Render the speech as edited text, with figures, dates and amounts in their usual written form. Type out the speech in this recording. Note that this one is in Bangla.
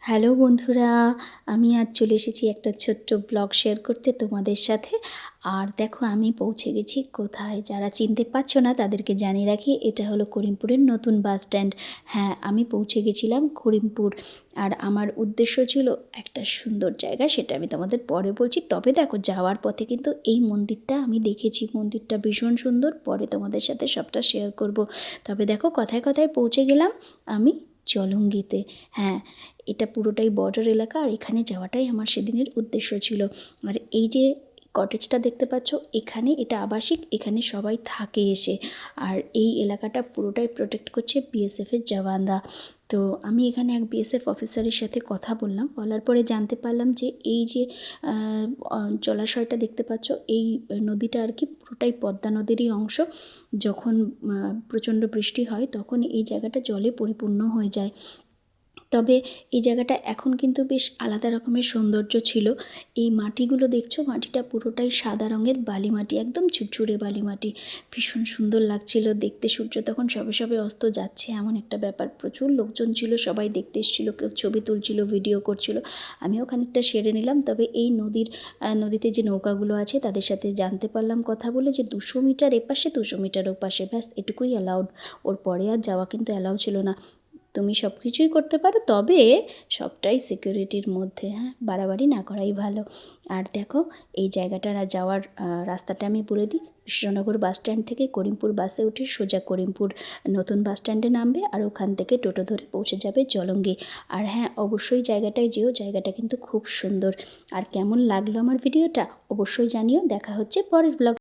হ্যালো বন্ধুরা, আমি আজ চলে এসেছি একটা ছোট্ট ব্লগ শেয়ার করতে তোমাদের সাথে। আর দেখো আমি পৌঁছে গেছি কোথায়। যারা চিনতে পারছো না তাদেরকে জানিয়ে রাখি, এটা হলো করিমপুরের নতুন বাস স্ট্যান্ড। হ্যাঁ, আমি পৌঁছে গেছিলাম করিমপুর। আর আমার উদ্দেশ্য ছিল একটা সুন্দর জায়গা, সেটা আমি তোমাদের পরে বলছি। তবে দেখো, যাওয়ার পথে কিন্তু এই মন্দিরটা আমি দেখেছি, মন্দিরটা ভীষণ সুন্দর। পরে তোমাদের সাথে সবটা শেয়ার করব। তবে দেখো, কথায় কথায় পৌঁছে গেলাম আমি জলঙ্গিতে। হ্যাঁ, এটা পুরোটাই বর্ডার এলাকা, আর এখানে যাওয়াটাই আমার সেদিনের উদ্দেশ্য ছিল। আর এই যে কটেজটা দেখতে পাচ্ছ, এটা আবাসিক, এখানে সবাই থাকে এসে। আর এই এলাকাটা পুরোটাই প্রোটেক্ট করছে বিএসএফের জওয়ানরা। তো আমি এখানে এক বিএসএফ অফিসারের সাথে কথা বলার পরে জানতে পারলাম যে এই যে জলাশয়টা দেখতে পাচ্ছ, এই নদীটা আর কি পুরোটাই পদ্মা নদীরই অংশ। যখন প্রচণ্ড বৃষ্টি হয় তখন এই জায়গাটা জলে পরিপূর্ণ হয়ে যায়। তবে এই জায়গাটা এখন কিন্তু বেশ আলাদা রকমের সৌন্দর্য ছিল। এই মাটিগুলো দেখছো, মাটিটা পুরোটাই সাদা রঙের বালি মাটি, একদম ঝুরঝুরে বালি মাটি। ভীষণ সুন্দর লাগছিল দেখতে। সূর্য তখন সবে সবে অস্ত যাচ্ছে, এমন একটা ব্যাপার। প্রচুর লোকজন ছিল, সবাই দেখতে এসেছিল, কেউ ছবি তুলছিল, ভিডিও করছিল। আমিও খানিকটা সেরে নিলাম। তবে এই নদীতে যে নৌকাগুলো আছে তাদের সাথে জানতে পারলাম কথা বলে যে 200 মিটার এপাশে 200 মিটার ওপাশে, ব্যাস এটুকুই অ্যালাউড। ওর পরে আর যাওয়া কিন্তু অ্যালাউ ছিল না। তুমি সব কিছুই করতে পারো, তবে সবটাই সিকিউরিটির মধ্যে। হ্যাঁ, বাড়াবাড়ি না করাই ভালো। আর দেখো, এই জায়গাটা যাওয়ার রাস্তাটা আমি বলে দিই। কৃষ্ণনগর বাস স্ট্যান্ড থেকে করিমপুর বাসে উঠে সোজা করিমপুর নতুন বাস স্ট্যান্ডে নামবে, আর ওখান থেকে টোটো ধরে পৌঁছে যাবে জলঙ্গি। আর হ্যাঁ, অবশ্যই জায়গাটায় যেও, জায়গাটা কিন্তু খুব সুন্দর। আর কেমন লাগলো আমার ভিডিওটা অবশ্যই জানিও। দেখা হচ্ছে পরের ব্লগ।